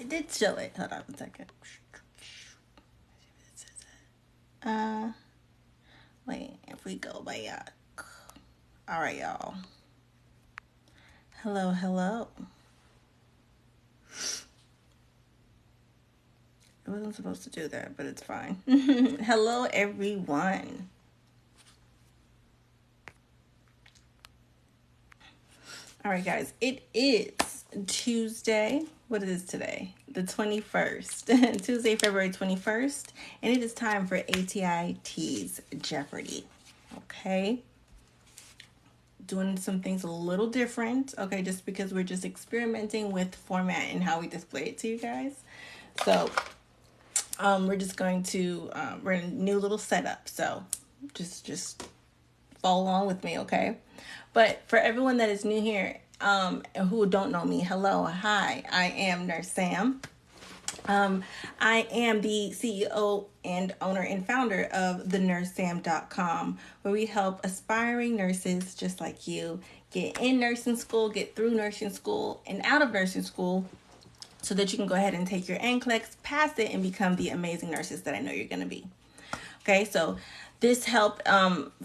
It did show it. Hold on a second. Wait, if we go back. All right, y'all. Hello, hello. It wasn't supposed to do that, but it's fine. Hello, everyone. All right, guys. It is Tuesday. What is today? The 21st. Tuesday, February 21st. And it is time for ATI TEAS Jeopardy. Okay. Doing some things a little different. Okay, just because we're just experimenting with format and how we display it to you guys. So we're just going to we're in a new little setup, so just follow along with me, okay? But for everyone that is new here who don't know me, hello, hi, I am Nurse Sam. I am the CEO and owner and founder of thenursesam.com, where we help aspiring nurses just like you get in nursing school, get through nursing school, and out of nursing school, so that you can go ahead and take your NCLEX, pass it, and become the amazing nurses that I know you're going to be. Okay, so this help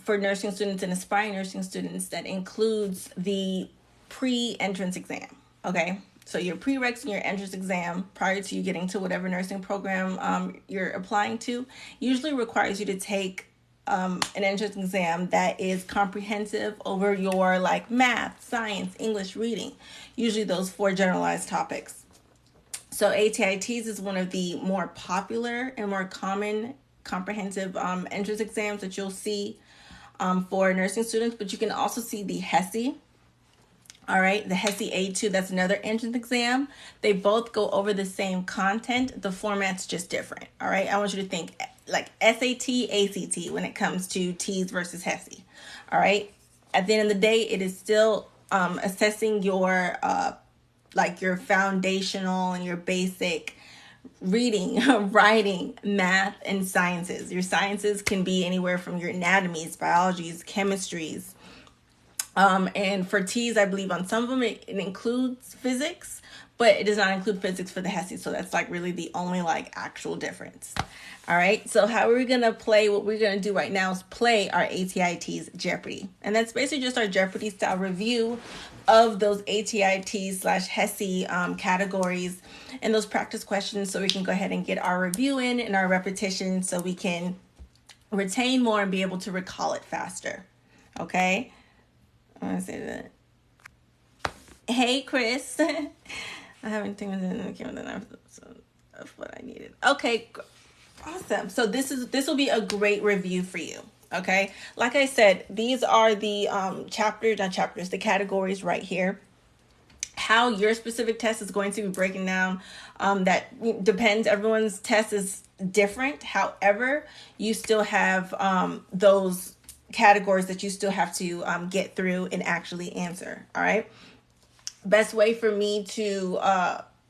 for nursing students and aspiring nursing students that includes the pre-entrance exam. Okay, so your prereqs and your entrance exam prior to you getting to whatever nursing program you're applying to usually requires you to take an entrance exam that is comprehensive over your like math, science, English, reading, usually those 4 generalized topics. So ATI TEAS is one of the more popular and more common comprehensive entrance exams that you'll see for nursing students, but you can also see the HESI. All right, the HESI A2, that's another entrance exam. They both go over the same content. The format's just different. All right, I want you to think like SAT, ACT when it comes to TEAS versus HESI. All right, at the end of the day, it is still assessing your like your foundational and your basic reading, writing, math, and sciences. Your sciences can be anywhere from your anatomies, biologies, chemistries. And for TEAS, I believe on some of them it includes physics, but it does not include physics for the HESI. So that's like really the only like actual difference. All right. So how are we going to play? What we're going to do right now is play our ATI TEAS Jeopardy. And that's basically just our Jeopardy style review of those ATI TEAS / HESI categories and those practice questions, so we can go ahead and get our review in and our repetition so we can retain more and be able to recall it faster. Okay. I want to say that. Hey, Chris. I haven't taken the of what I needed. Okay, awesome. So this will be a great review for you. Okay, like I said, these are the the categories right here. How your specific test is going to be breaking down, that depends. Everyone's test is different. However, you still have those categories that you still have to get through and actually answer. All right. Best way for me to,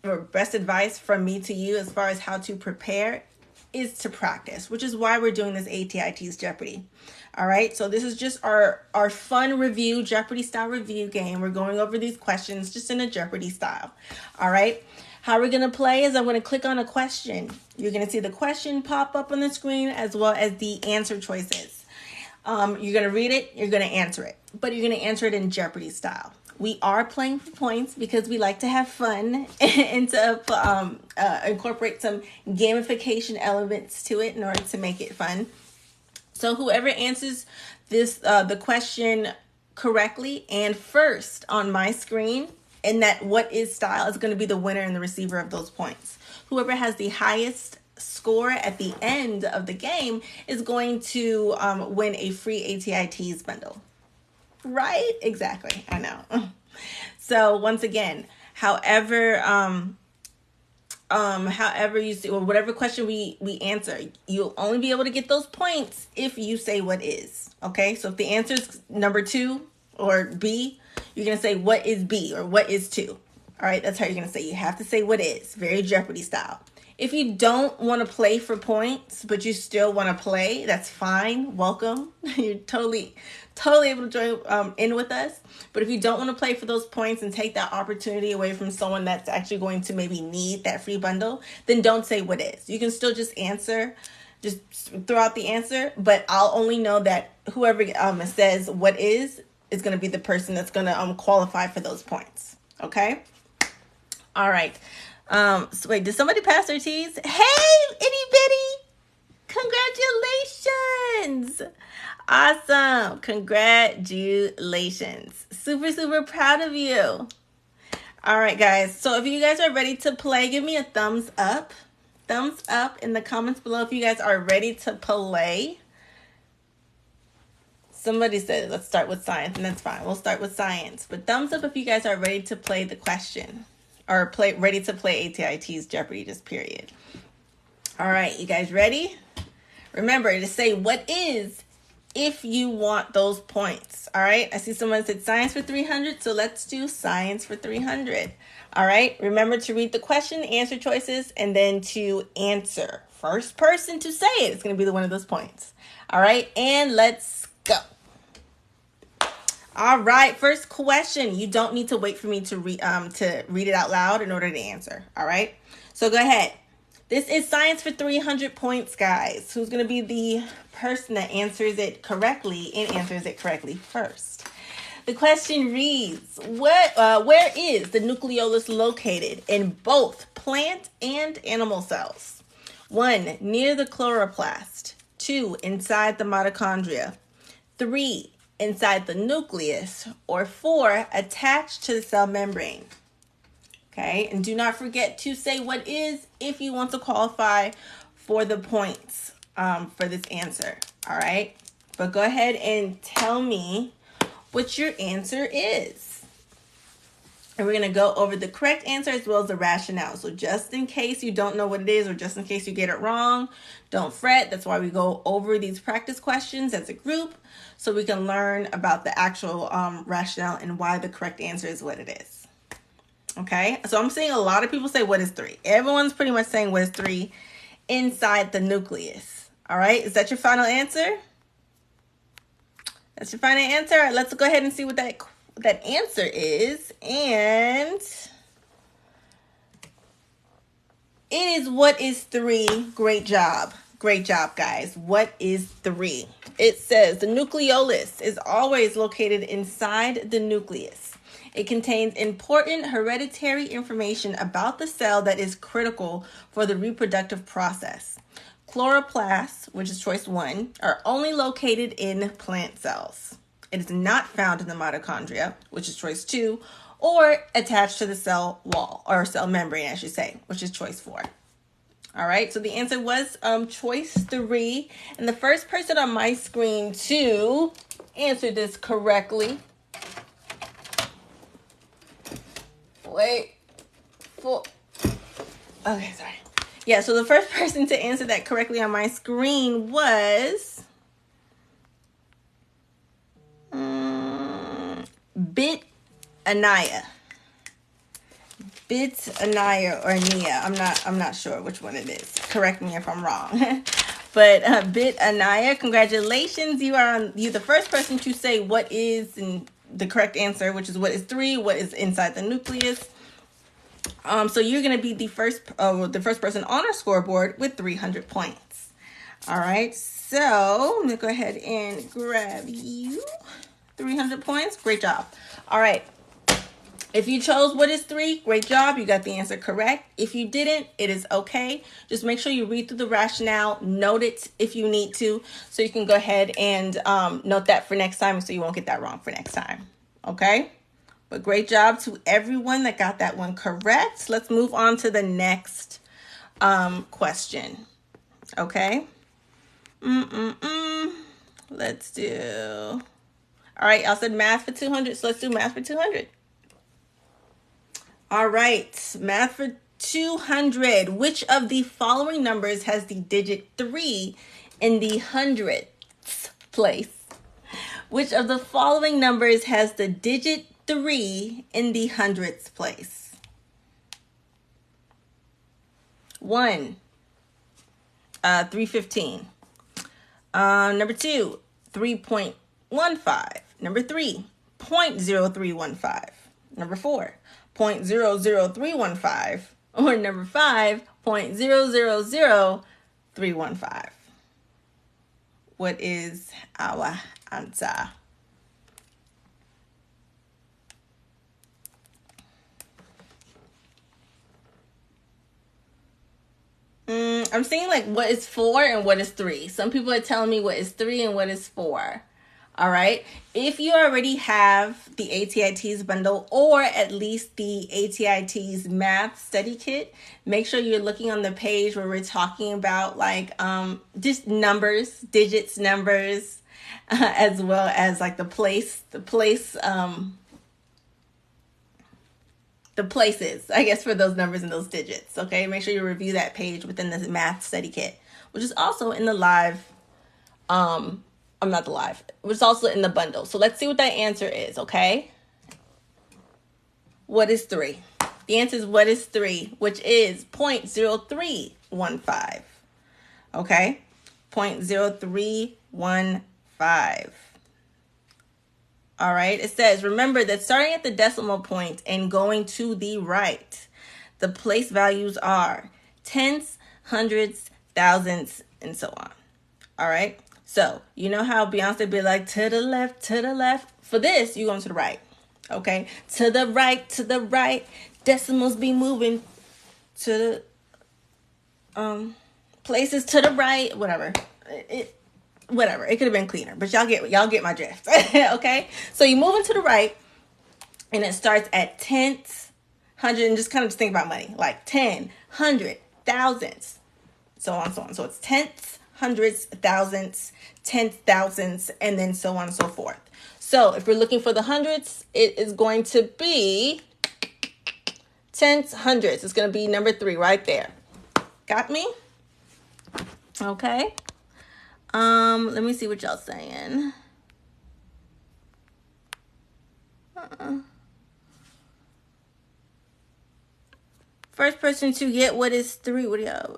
or best advice from me to you as far as how to prepare is to practice, which is why we're doing this ATI TEAS Jeopardy. All right, so this is just our fun review, Jeopardy style review game. We're going over these questions just in a Jeopardy style. All right, how we're going to play is I'm going to click on a question. You're going to see the question pop up on the screen as well as the answer choices. You're going to read it, you're going to answer it, but you're going to answer it in Jeopardy style. We are playing for points because we like to have fun and to incorporate some gamification elements to it in order to make it fun. So whoever answers this the question correctly and first on my screen in that what is style is going to be the winner and the receiver of those points. Whoever has the highest score at the end of the game is going to win a free ATI TEAS bundle. Right? Exactly. I know. So once again, however you see, or whatever question we answer, you'll only be able to get those points if you say what is. Okay? So if the answer is number 2 or B, you're going to say what is B or what is 2. All right? That's how you're going to say. You have to say what is. Very Jeopardy style. If you don't want to play for points, but you still want to play, that's fine. Welcome. You're totally able to join in with us. But if you don't want to play for those points and take that opportunity away from someone that's actually going to maybe need that free bundle, then don't say what is. You can still just answer, just throw out the answer, but I'll only know that whoever says what is going to be the person that's going to qualify for those points. Okay? All right. So wait, did somebody pass their teas? Hey, itty bitty! Congratulations! Awesome! Congratulations! Super proud of you. All right, guys. So if you guys are ready to play, give me a thumbs up. Thumbs up in the comments below if you guys are ready to play. Somebody said, let's start with science, and that's fine. We'll start with science. But thumbs up if you guys are ready to play the question. Or ready to play ATI TEAS Jeopardy, just period. All right, you guys ready? Remember to say what is if you want those points. All right, I see someone said science for 300, so let's do science for 300. All right, remember to read the question, answer choices, and then to answer. First person to say it is going to be the one of those points. All right, and let's go. All right, first question. You don't need to wait for me to read it out loud in order to answer. All right, so go ahead. This is science for 300 points, guys. Who's going to be the person that answers it correctly and answers it correctly first? The question reads, where is the nucleolus located in both plant and animal cells? 1, near the chloroplast. 2, inside the mitochondria. 3, inside the nucleus. Or 4, attached to the cell membrane. Okay, and do not forget to say what is if you want to qualify for the points for this answer. All right, but go ahead and tell me what your answer is. And we're going to go over the correct answer as well as the rationale. So just in case you don't know what it is or just in case you get it wrong, don't fret. That's why we go over these practice questions as a group so we can learn about the actual rationale and why the correct answer is what it is. Okay, so I'm seeing a lot of people say, what is 3? Everyone's pretty much saying what is 3 inside the nucleus. All right, is that your final answer? That's your final answer. All right, let's go ahead and see what that answer is. And it is what is 3. Great job. Great job, guys. What is 3? It says the nucleolus is always located inside the nucleus. It contains important hereditary information about the cell that is critical for the reproductive process. Chloroplasts, which is choice 1, are only located in plant cells. It is not found in the mitochondria, which is choice 2, or attached to the cell wall, or cell membrane, I should say, which is choice 4. All right, so the answer was choice 3. And the first person on my screen to answer this correctly. Okay, sorry. Yeah, so the first person to answer that correctly on my screen was Bit Anaya. Or Nia. I'm not sure which one it is. Correct me if I'm wrong. But Bit Anaya, congratulations. You're the first person to say what is the correct answer, which is what is 3, what is inside the nucleus. So you're going to be the first person on our scoreboard with 300 points. All right, so I'm going to go ahead and grab you 300 points. Great job. All right, if you chose what is 3, great job. You got the answer correct. If you didn't, it is okay. Just make sure you read through the rationale, note it if you need to, so you can go ahead and note that for next time so you won't get that wrong for next time. Okay? But great job to everyone that got that one correct. Let's move on to the next question. Okay? Let's do... All right, y'all said math for 200, so let's do math for 200. All right, math for 200. Which of the following numbers has the digit 3 in the hundredths place? Which of the following numbers has the digit 3 in the hundredths place? 1, 315. Number 2, 3.15. Number 3, 0.0315. Number 4, 0.00315. Or number 5, 0.000315. What is our answer? I'm seeing like what is 4 and what is 3. Some people are telling me what is 3 and what is 4. All right. If you already have the ATI TEAS bundle or at least the ATI TEAS math study kit, make sure you're looking on the page where we're talking about like just numbers, digits, numbers, as well as like the places, I guess, for those numbers and those digits. Okay, make sure you review that page within the math study kit, which is also in the live. I'm not the live, which is also in the bundle. So let's see what that answer is. Okay, what is 3? The answer is what is 3, which is 0.0315. Okay, 0.0315. All right, it says, remember that starting at the decimal point and going to the right, the place values are tenths, hundreds, thousandths, and so on. All right, so you know how Beyonce be like, to the left, to the left. For this, you're going to the right. Okay, to the right, decimals be moving to the places to the right, whatever. Whatever, it could have been cleaner, but y'all get my drift. Okay, so you move into the right and it starts at tenths, hundred, and just kind of just think about money, like 10, 100, thousandths, so on, so on. So it's tenths, hundreds, thousandths, tenths, thousandths, and then so on and so forth. So if we're looking for the hundreds, it is going to be tenths, hundreds. It's going to be number 3 right there. Got me? Okay. Let me see what y'all saying. First person to get what is 3. What do y'all?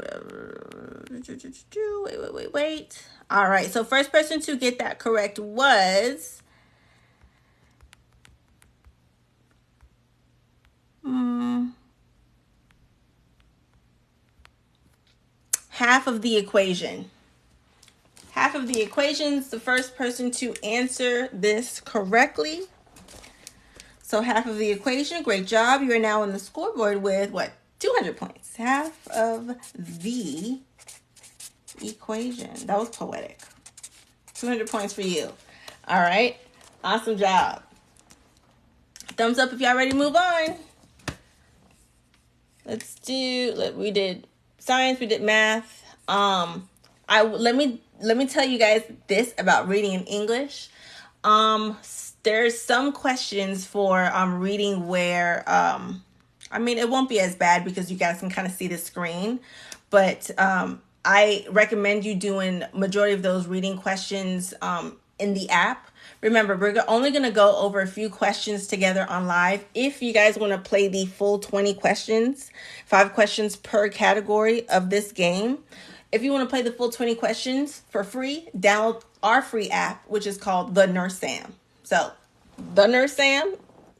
Wait. All right. So first person to get that correct was half of the equation. Half of the equation's the first person to answer this correctly. So half of the equation, great job. You are now on the scoreboard with what? 200 points. Half of the equation. That was poetic. 200 points for you. All right. Awesome job. Thumbs up if y'all ready to move on. We did science, we did math. Let me tell you guys this about reading in English. There's some questions for reading where it won't be as bad because you guys can kind of see the screen, but I recommend you doing majority of those reading questions in the app. Remember, we're only going to go over a few questions together on live. If you guys want to play the full 20 questions, 5 questions per category of this game, if you want to play the full 20 questions for free, download our free app, which is called The Nurse Sam. So, The Nurse Sam,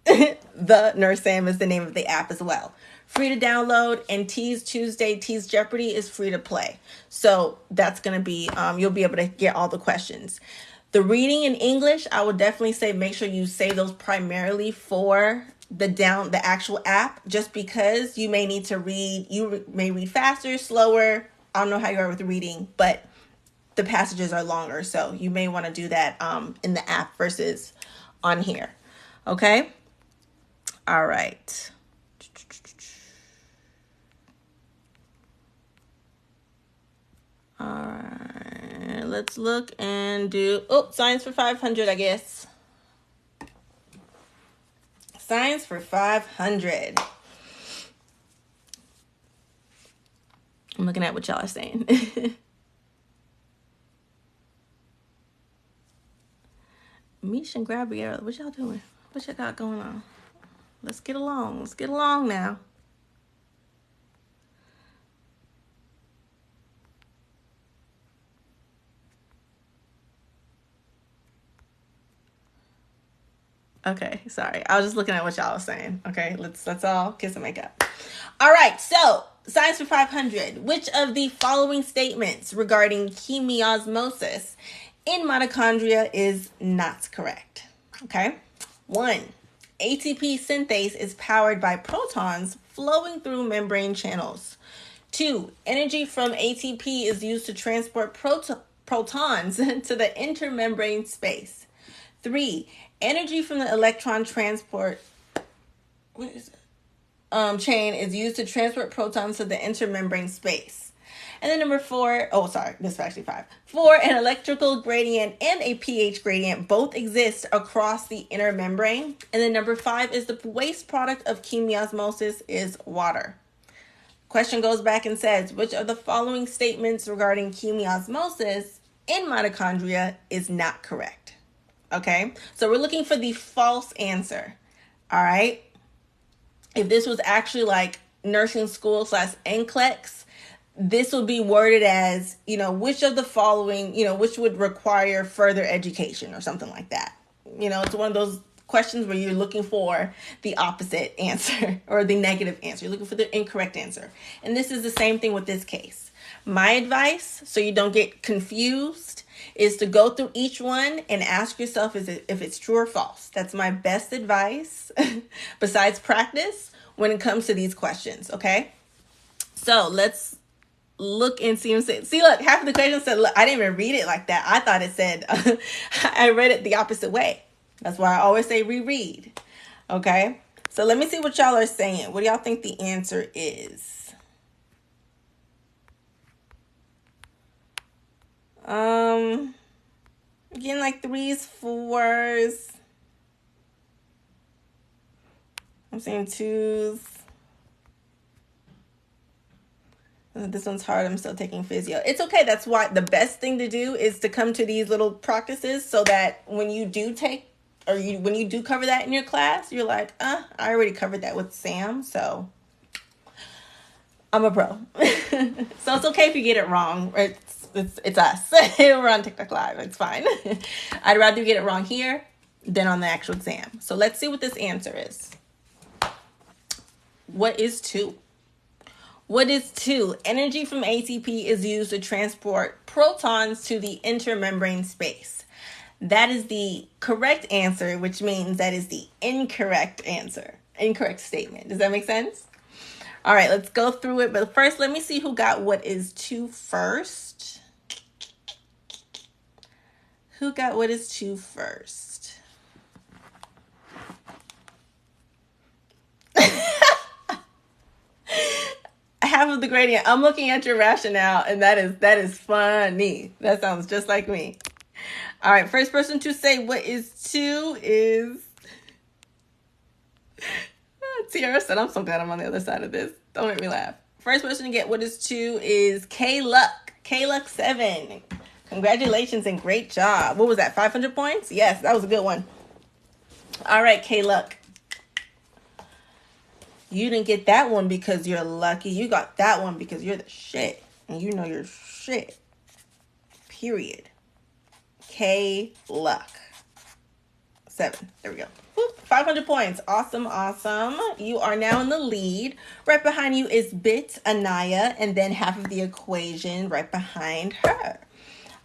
The Nurse Sam is the name of the app as well. Free to download, and Teas Tuesday, Teas Jeopardy is free to play. So, that's going to be, you'll be able to get all the questions. The reading in English, I would definitely say make sure you save those primarily for the actual app, just because you may need to read, you may read faster, slower. I don't know how you are with reading, but the passages are longer. So you may want to do that in the app versus on here. Okay? All right. All right. Let's look and do, science for 500, I guess. Science for 500. I'm looking at what y'all are saying. Misha and Gabrielle, what y'all doing? What y'all got going on? Let's get along. Let's get along now. Okay, sorry. I was just looking at what y'all was saying. Okay, let's all kiss and make up. All right, so science for 500. Which of the following statements regarding chemiosmosis in mitochondria is not correct? Okay. 1. ATP synthase is powered by protons flowing through membrane channels. 2. Energy from ATP is used to transport protons to the intermembrane space. 3. Energy from the electron transport chain is used to transport protons to the intermembrane space. And then number 4, this is actually 5. 4, an electrical gradient and a pH gradient both exist across the inner membrane. And then number 5 is the waste product of chemiosmosis is water. Question goes back and says, which of the following statements regarding chemiosmosis in mitochondria is not correct? Okay, so we're looking for the false answer. All right. If this was actually like nursing school / NCLEX, this would be worded as, which of the following, which would require further education or something like that. It's one of those questions where you're looking for the opposite answer or the negative answer. You're looking for the incorrect answer. And this is the same thing with this case. My advice, so you don't get confused, is to go through each one and ask yourself if it's true or false. That's my best advice besides practice when it comes to these questions, okay? So let's look and see look, half of the questions said, look, I didn't even read it like that. I thought it said, I read it the opposite way. That's why I always say reread, okay? So let me see what y'all are saying. What do y'all think the answer is? Again, like 3s, 4s. I'm saying 2s. This one's hard. I'm still taking physio. It's okay. That's why the best thing to do is to come to these little practices so that when you do take when you do cover that in your class, you're like, I already covered that with Sam, so I'm a pro. So it's okay if you get it wrong. It's us. We're on TikTok Live. It's fine. I'd rather you get it wrong here than on the actual exam. So let's see what this answer is. What is 2? What is 2? Energy from ATP is used to transport protons to the intermembrane space. That is the correct answer, which means that is the incorrect answer. Incorrect statement. Does that make sense? All right, let's go through it. But first, let me see who got what is 2 first. Who got what is 2 first? Half of the gradient. I'm looking at your rationale, and that is funny. That sounds just like me. All right, first person to say what is 2 is Tiara said, I'm so glad I'm on the other side of this. Don't make me laugh. First person to get what is 2 is K-Luck. K-Luck 7. Congratulations and great job. What was that, 500 points? Yes, that was a good one. All right, K-Luck. You didn't get that one because you're lucky. You got that one because you're the shit. And you know you're shit. Period. K-Luck. 7. There we go. 500 points. Awesome, awesome. You are now in the lead. Right behind you is Bit, Anaya, and then half of the equation right behind her.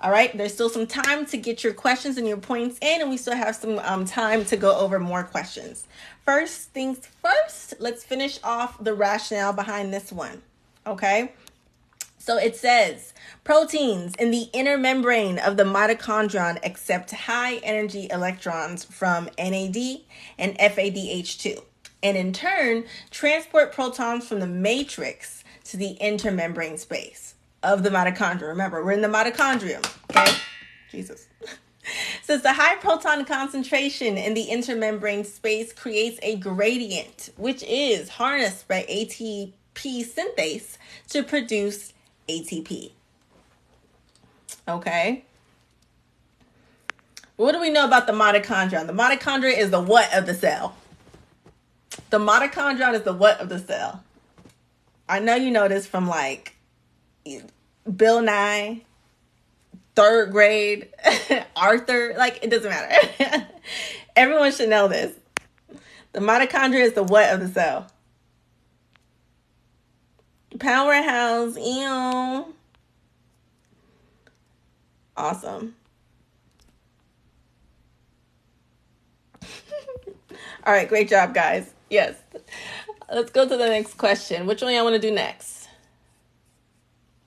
All right, there's still some time to get your questions and your points in, and we still have some time to go over more questions. First things first, let's finish off the rationale behind this one, okay? So it says, proteins in the inner membrane of the mitochondrion accept high-energy electrons from NAD and FADH2, and in turn, transport protons from the matrix to the intermembrane space of the mitochondria. Remember, we're in the mitochondrium, okay? Jesus. Says the high proton concentration in the intermembrane space creates a gradient, which is harnessed by ATP synthase to produce ATP. Okay. What do we know about the mitochondrion? The mitochondria is the what of the cell? The mitochondrion is the what of the cell? I know you know this from like Bill Nye, 3rd grade, Arthur, like it doesn't matter. Everyone should know this. The mitochondria is the what of the cell? Powerhouse. Ew. Awesome. All right, great job, guys. Yes. Let's go to the next question. Which one y'all want to do next?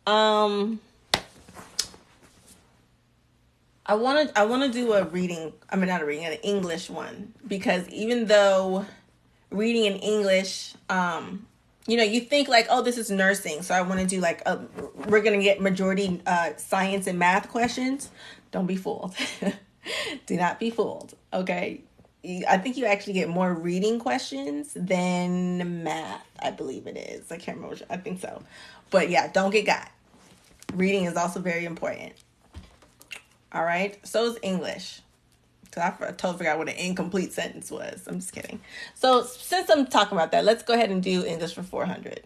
I want to do a reading. I mean, not a reading, an English one, because even though reading in English, you know, you think like, oh, this is nursing, so I want to do like we're gonna get majority science and math questions. Don't be fooled. Do not be fooled. Okay. I think you actually get more reading questions than math. I believe it is. I can't remember. I think so. But yeah, don't get got. Reading is also very important. All right. So is English. Because I totally forgot what an incomplete sentence was. I'm just kidding. So since I'm talking about that, let's go ahead and do English for 400.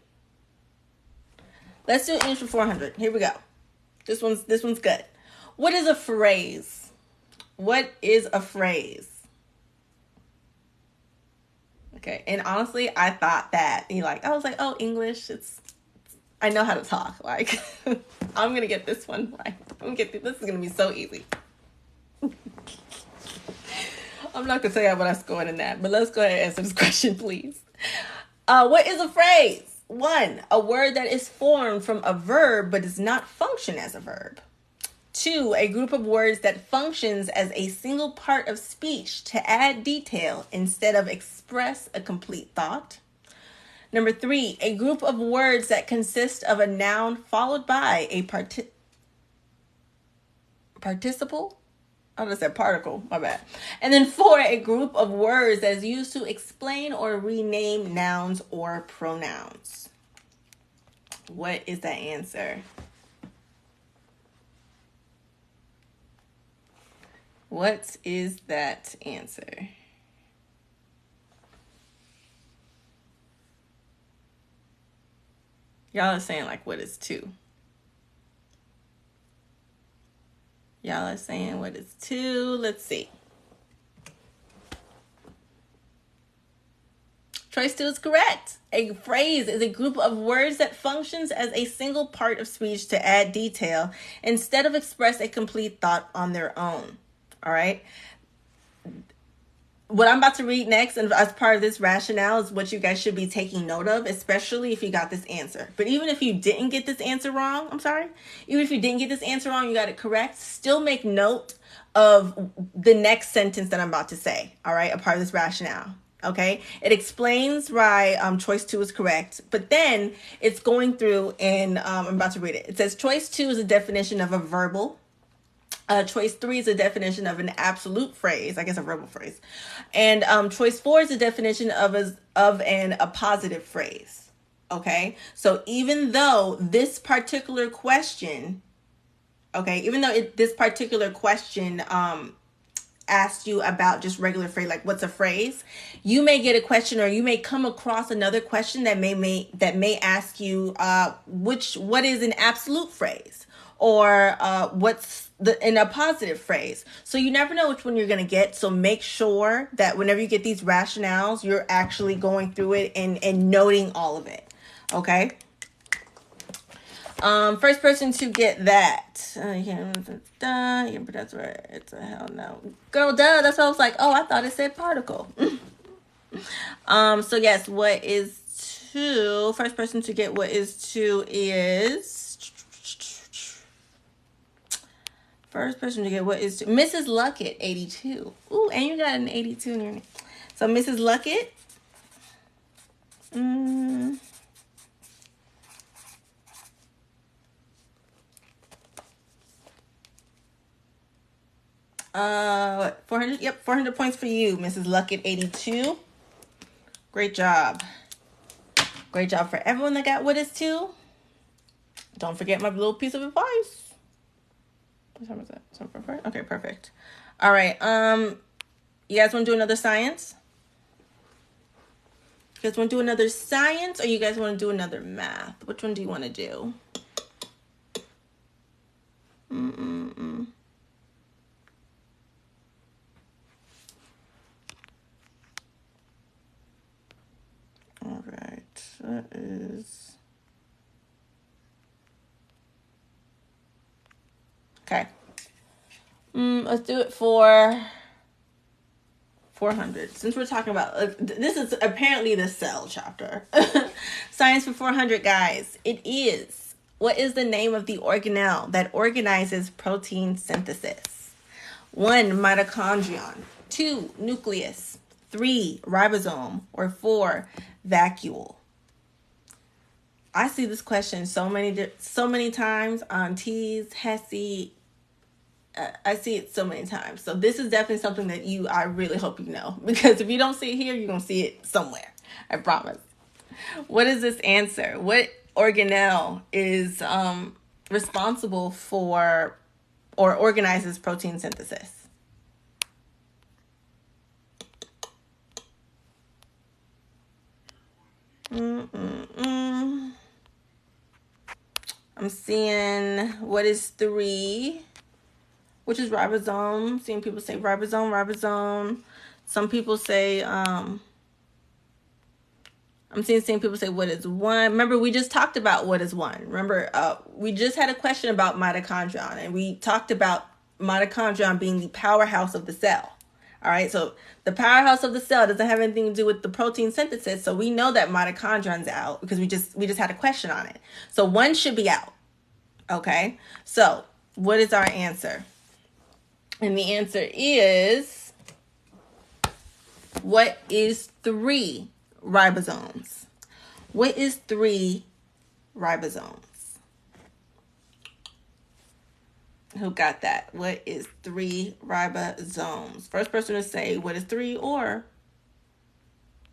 Let's do English for 400. Here we go. This one's good. What is a phrase? What is a phrase? Okay. And honestly, I thought that. I was like, oh, English, I know how to talk. Like, I'm going to get this one right. This is going to be so easy. I'm not going to tell you what I scored in that, but let's go ahead and answer this question, please. What is a phrase? 1, a word that is formed from a verb but does not function as a verb. 2, a group of words that functions as a single part of speech to add detail instead of express a complete thought. Number 3, a group of words that consist of a noun followed by a participle. I just said particle, my bad. And then 4, a group of words that is used to explain or rename nouns or pronouns. What is that answer? What is that answer? Y'all are saying like, what is 2? Y'all are saying what is 2? Let's see. Choice 2 is correct. A phrase is a group of words that functions as a single part of speech to add detail instead of express a complete thought on their own. All right. What I'm about to read next, and as part of this rationale, is what you guys should be taking note of, especially if you got this answer. But even if you didn't get this answer wrong, even if you didn't get this answer wrong, you got it correct, still make note of the next sentence that I'm about to say, all right, a part of this rationale. Okay, it explains why choice 2 is correct, but then it's going through and I'm about to read it. It says choice 2 is a definition of a verbal. Choice 3 is a definition of an absolute phrase, I guess a verbal phrase. And choice 4 is a definition of an appositive phrase. Okay, so even though this particular question, this particular question asked you about just regular phrase, like what's a phrase, you may get a question, or you may come across another question that may ask you what is an absolute phrase, or what's an appositive phrase. So you never know which one you're going to get. So make sure that whenever you get these rationales, you're actually going through it and noting all of it. Okay. First person to get that. Yeah, but that's right. It's a hell no. Girl, duh. That's why I was like, oh, I thought it said particle. So yes, what is 2? First person to get what is 2 is... First person to get what is 2. Mrs. Luckett, 82. Ooh, and you got an 82 in your name. So Mrs. Luckett. What, 400? Yep, 400 points for you, Mrs. Luckett, 82. Great job. Great job for everyone that got what is 2. Don't forget my little piece of advice. What time is that? Okay, perfect. All right. You guys want to do another science? You guys want to do another science, or you guys want to do another math? Which one do you want to do? That is... Okay. Let's do it for 400. Since we're talking about... this is apparently the cell chapter. Science for 400, guys. It is... What is the name of the organelle that organizes protein synthesis? 1, mitochondrion. 2, nucleus. 3, ribosome. Or 4, vacuole. I see this question so many times on TEAS, HESI. I see it so many times. So this is definitely something that I really hope you know. Because if you don't see it here, you're going to see it somewhere. I promise. What is this answer? What organelle is responsible for or organizes protein synthesis? I'm seeing what is 3, which is ribosome. Seeing people say ribosome. Some people say, I'm seeing people say what is 1. Remember, we just talked about what is 1. Remember, we just had a question about mitochondrion, and we talked about mitochondrion being the powerhouse of the cell. All right, so the powerhouse of the cell doesn't have anything to do with the protein synthesis, so we know that mitochondrion's out because we just had a question on it. So 1 should be out. Okay, so what is our answer? And the answer is, what is 3 ribosomes? What is 3 ribosomes? Who got that? What is 3 ribosomes? First person to say what is 3 or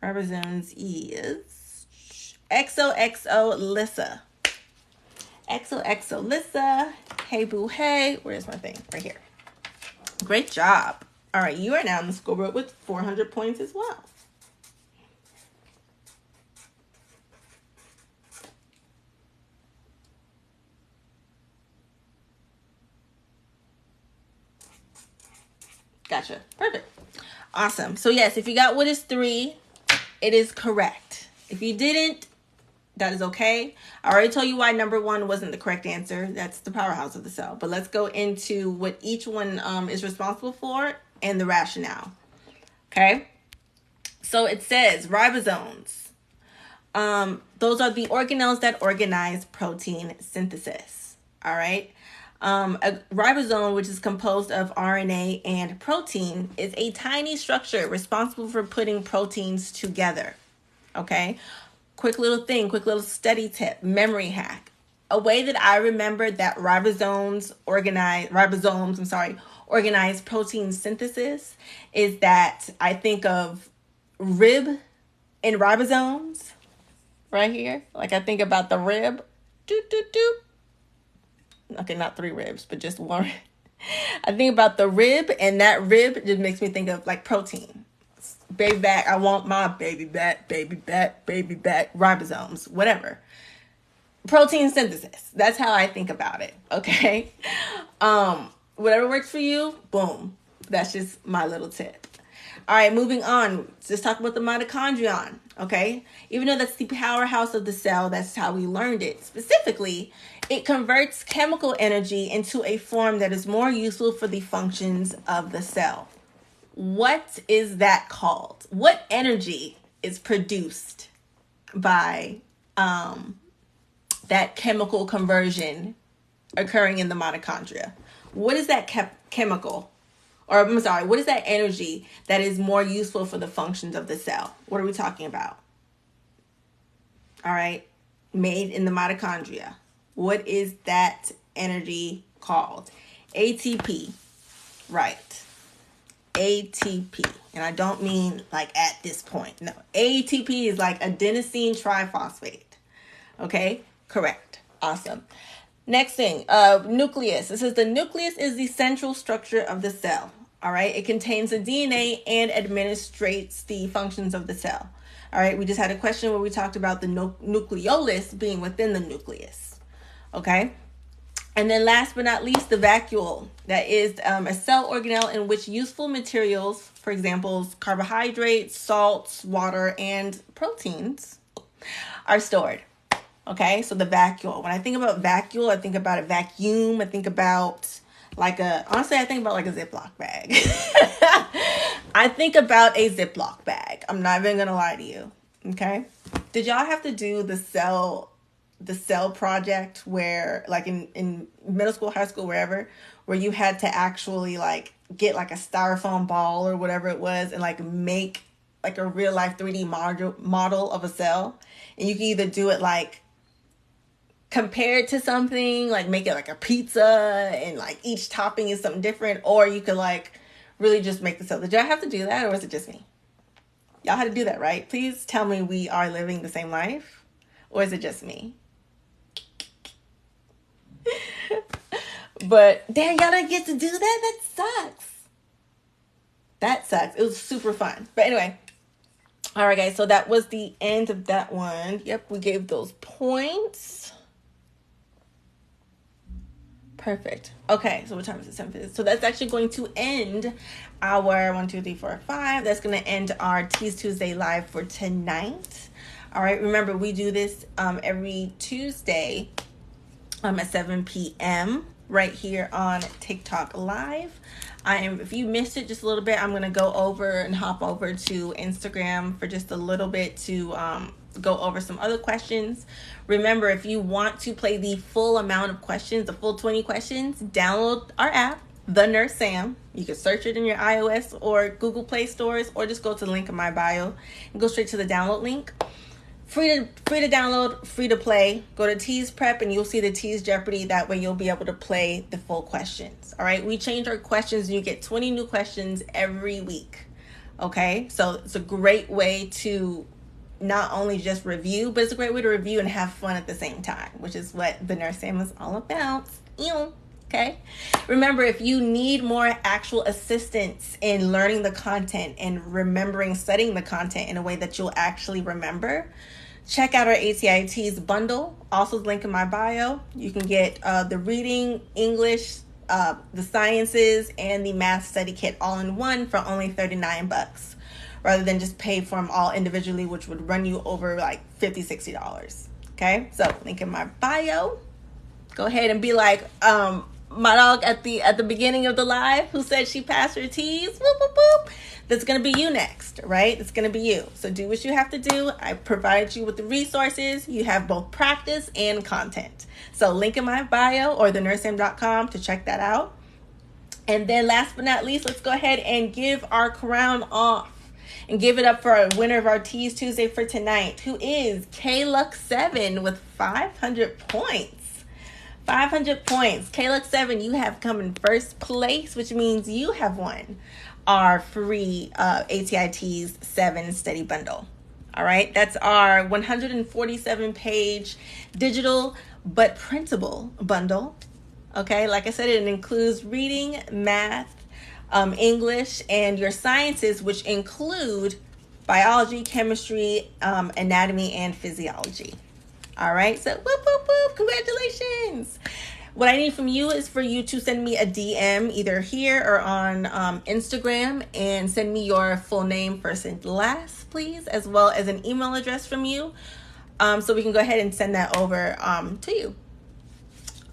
ribosomes is XOXO Lissa. XOXO Lissa. Hey boo hey. Where's my thing? Right here. Great job. All right, you are now on the scoreboard with 400 points as well. Gotcha. Perfect. Awesome. So yes, if you got what is 3, it is correct. If you didn't, that is okay. I already told you why number 1 wasn't the correct answer. That's the powerhouse of the cell. But let's go into what each one is responsible for and the rationale. Okay. So it says ribosomes. Those are the organelles that organize protein synthesis. All right. A ribosome, which is composed of RNA and protein, is a tiny structure responsible for putting proteins together. Okay. Quick little study tip, memory hack. A way that I remember that ribosomes organize protein synthesis is that I think of rib and ribosomes right here. Like I think about the rib. Doop, doop, doop. Okay, not 3 ribs, but just 1. I think about the rib, and that rib just makes me think of like protein. Baby back, I want my baby back, ribosomes, whatever. Protein synthesis. That's how I think about it, okay? Whatever works for you, boom. That's just my little tip. All right, moving on. Let's talk about the mitochondrion, okay? Even though that's the powerhouse of the cell, that's how we learned it. Specifically, it converts chemical energy into a form that is more useful for the functions of the cell. What is that called? What energy is produced by that chemical conversion occurring in the mitochondria? What is that chemical? Or I'm sorry, what is that energy that is more useful for the functions of the cell? What are we talking about? All right, made in the mitochondria. What is that energy called? ATP, right? ATP. And I don't mean like at this point. No, ATP is like adenosine triphosphate. Okay, correct. Awesome. Next thing, nucleus. This is the nucleus is the central structure of the cell. All right, it contains the DNA and administrates the functions of the cell. All right, we just had a question where we talked about the nucleolus being within the nucleus. Okay, and then last but not least, the vacuole. That is a cell organelle in which useful materials, for example, carbohydrates, salts, water, and proteins, are stored. Okay, so the vacuole. When I think about vacuole, I think about a vacuum. I think about honestly, I think about like a Ziploc bag. I think about a Ziploc bag. I'm not even gonna lie to you. Okay, did y'all have to do the cell project where like in middle school, high school, wherever, where you had to actually like get like a styrofoam ball or whatever it was and like make like a real life 3D model of a cell, and you can either do it like compare it to something, like make it like a pizza and like each topping is something different, or you could like really just make the cell. Did y'all have to do that, or was it just me? Y'all had to do that, right? Please tell me we are living the same life, or is it just me? But damn, y'all didn't get to do that? That sucks. That sucks. It was super fun. But anyway, all right, guys. So that was the end of that one. Yep, we gave those points. Perfect. Okay, so what time is it? 7:50. So that's actually going to end our 1, 2, 3, 4, 5. That's going to end our Teas Tuesday live for tonight. All right, remember we do this every Tuesday at 7 p.m. right here on TikTok Live. If you missed it just a little bit, I'm going to go over and hop over to Instagram for just a little bit to go over some other questions. Remember, if you want to play the full amount of questions, the full 20 questions, download our app, The Nurse Sam. You can search it in your iOS or Google Play stores, or just go to the link in my bio and go straight to the download link. Free to download, free to play. Go to Teas Prep and you'll see the Teas Jeopardy. That way you'll be able to play the full questions. All right, we change our questions and you get 20 new questions every week. Okay, so it's a great way to not only just review, but it's a great way to review and have fun at the same time, which is what the Nurse Sam is all about. Okay, remember, if you need more actual assistance in learning the content and remembering, studying the content in a way that you'll actually remember, check out our ATI TEAS bundle. Also link in my bio. You can get the reading, English, the sciences, and the math study kit all in one for only $39, rather than just pay for them all individually, which would run you over like $50, $60. Okay, so link in my bio. Go ahead and be like my dog at the beginning of the live who said she passed her T's. Whoop, whoop, whoop. That's going to be you next, right? It's going to be you. So do what you have to do. I provided you with the resources. You have both practice and content. So link in my bio or thenursesam.com to check that out. And then last but not least, let's go ahead and give our crown off and give it up for our winner of our Teas Tuesday for tonight, who is KLux7 with 500 points. 500 points. KLux7, you have come in first place, which means you have won our free ATI TEAS 7 study bundle. All right, that's our 147-page digital but printable bundle. Okay, like I said, it includes reading, math, English, and your sciences, which include biology, chemistry, anatomy, and physiology. All right, so whoop, whoop, whoop, congratulations. What I need from you is for you to send me a DM either here or on Instagram, and send me your full name, first and last, please, as well as an email address from you, so we can go ahead and send that over to you.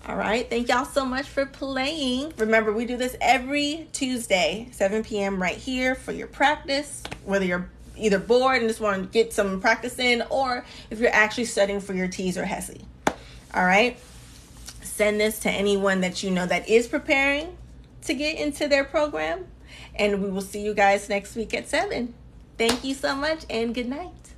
All right, thank y'all so much for playing. Remember, we do this every Tuesday, 7 p.m. right here for your practice, whether you're either bored and just want to get some practice in, or if you're actually studying for your TEAS or HESI. All right, send this to anyone that you know that is preparing to get into their program, and we will see you guys next week at 7. Thank you so much, and good night.